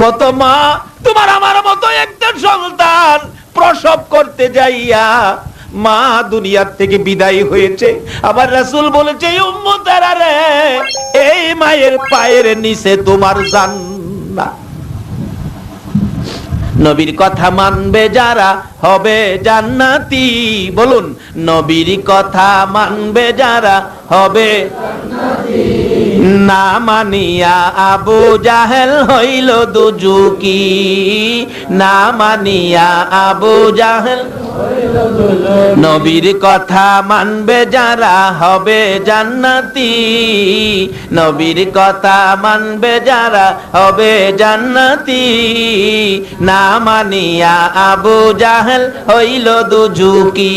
কত মা তোমার আমার মতো একটা সন্তান প্রসব করতে যাইয়া মা দুনিয়ার থেকে বিদায় হয়েছে। আবার রাসূল বলেছে, উম্মতেরা রে, এই মায়ের পায়ের নিচে তোমার জান্নাত। নবীর কথা মানবে যারা হবে জান্নাতি। বলুন, নবীর কথা মানবে যারা হবে জান্নাতি। না মানিয়া আবু জাহেল হইল দুজুকি, না মানিয়া আবু জাহেল হইল দুজুকি। নবীর কথা মানবে যারা হবে জান্নাতি, নবীর কথা মানবে যারা হবে জান্নাতি। না মানিয়া আবু জাহেল হইল দুজুকি,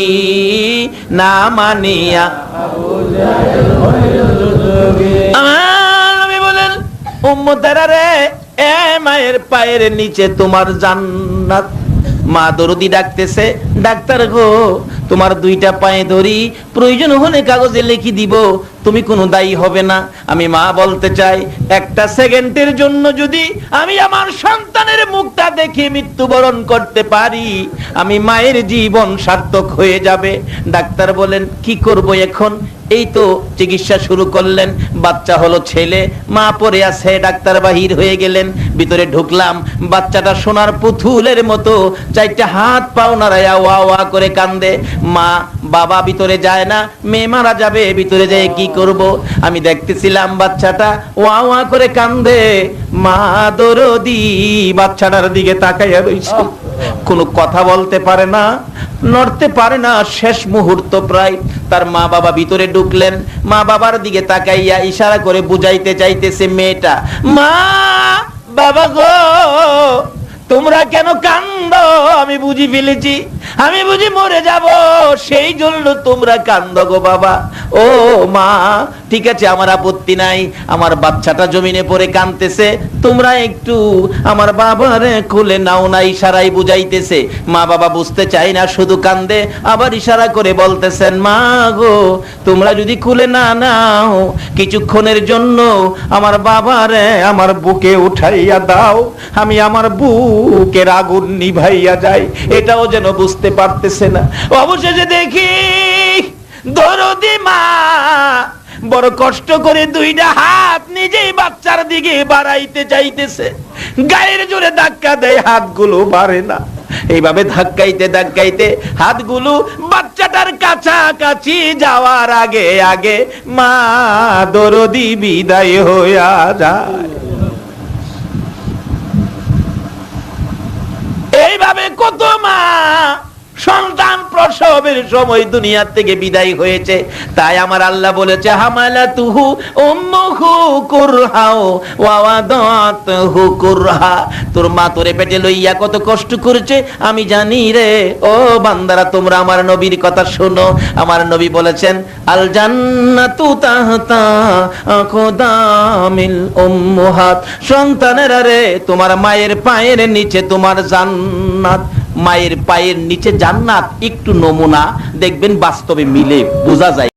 না মানিয়া আবু জাহেল হইল দুজুকি। আমার নবী বলেন, উম্মতেরা রে, এ মায়ের পায়ের নিচে তোমার জান্নাত। মা দরদি ডাকতেছে, ডাক্তার গো, তোমার দুইটা পায়ে ধরি, প্রয়োজন হলে কাগজে লিখে দিব, তুমি কোনো দায়ী হবে না। আমি মা বলতে চাই, একটা সেকেন্ডের জন্য যদি আমি আমার সন্তানের মুখটা দেখে মৃত্যুবরণ করতে পারি, আমি মায়ের জীবন সার্থক হয়ে যাবে। ডাক্তার বলেন, কি করব এখন? এই তো চিকিৎসা শুরু করলেন, বাচ্চা হলো ছেলে, মা পড়ে আছে। ডাক্তার বাহির হয়ে গেলেন, ভিতরে ঢুকলাম, বাচ্চাটা সোনার পুতুলের মতো চারটা হাত পাও নাড়ায়া ওয়া ওয়া করে কান্দে। মা বাবা ভিতরে যায় না, মেয়ে মারা যাবে, ভিতরে যায় কি করব? আমি দেখতেছিলাম বাচ্চাটা ওয়া ওয়া করে কান্দে। মা দরদি বাচ্চাটার দিকে তাকাইয়া রইছে, কোনো কথা বলতে পারে না, নড়তে পারে না। শেষ মুহূর্ত প্রায়। তার মা বাবা ভিতরে ঢুকলেন, মা বাবার দিকে তাকাইয়া ইশারা করে বুঝাইতে চাইতেছে মেয়েটা, মা বাবা গো, তোমরা কেন কান্দো? আমি বুঝি ফেলেছি, আমি বুঝি মরে যাব, সেই জন্য তোমরা কান্দো গো বাবা। ও মা, ঠিক আছে, আমার আপত্তি নাই, আমার বাচ্চাটা জমিনে পড়ে কাঁদতেছে, তোমরা একটু আমার বাবারে কোলে নাও না। ইশারাই বুঝাইতেছে। মা বাবা বুঝতে চাই না, শুধু কান্দে। আবার ইশারা করে বলতেছেন, মা গো, তোমরা যদি কোলে না নাও, কিছুক্ষণের জন্য আমার বাবারে আমার বুকে উঠাইয়া দাও, আমি আমার বুকের আগুন নিভাইয়া যাই। এটাও যেন বুঝতে পারতেছে না। অবশেষে দেখি দরদি মা বড় কষ্ট করে দুইটা হাত নিজেই বাচ্চার দিকে বাড়াইতে চাইতেছে, গায়ের জোরে ধাক্কা দেয়, হাতগুলো বাড়ে না। এইভাবে ধাক্কাইতে ধাক্কাইতে হাতগুলো বাচ্চাটার কাছাকাছি যাওয়ার আগে আগে মা দরদি বিদায় হইয়া যায়। এইভাবে কত মা সন্তান প্রসবের সময় দুনিয়া থেকে বিদায় হয়েছে। তাই আমার আল্লাহ বলেছে, হামালাতুহু উম্মুহু কুরহা ওয়া ওয়াদাতুহু কুরহা। তোর মা তোরে পেটে লইয়া কত কষ্ট করেছে আমি জানি রে। ও বান্দারা, তোমরা আমার নবীর কথা শোনো। আমার নবী বলেছেন, আল জান্নাতু তাহতা আকদামিল উম্মাহাত। সন্তানেরা রে, তোমার মায়ের পায়ের নিচে তোমার জান্নাত। মায়ের পায়ের নিচে জান্নাত একটু নমুনা দেখবেন, বাস্তবে মিলে বোঝা যায়।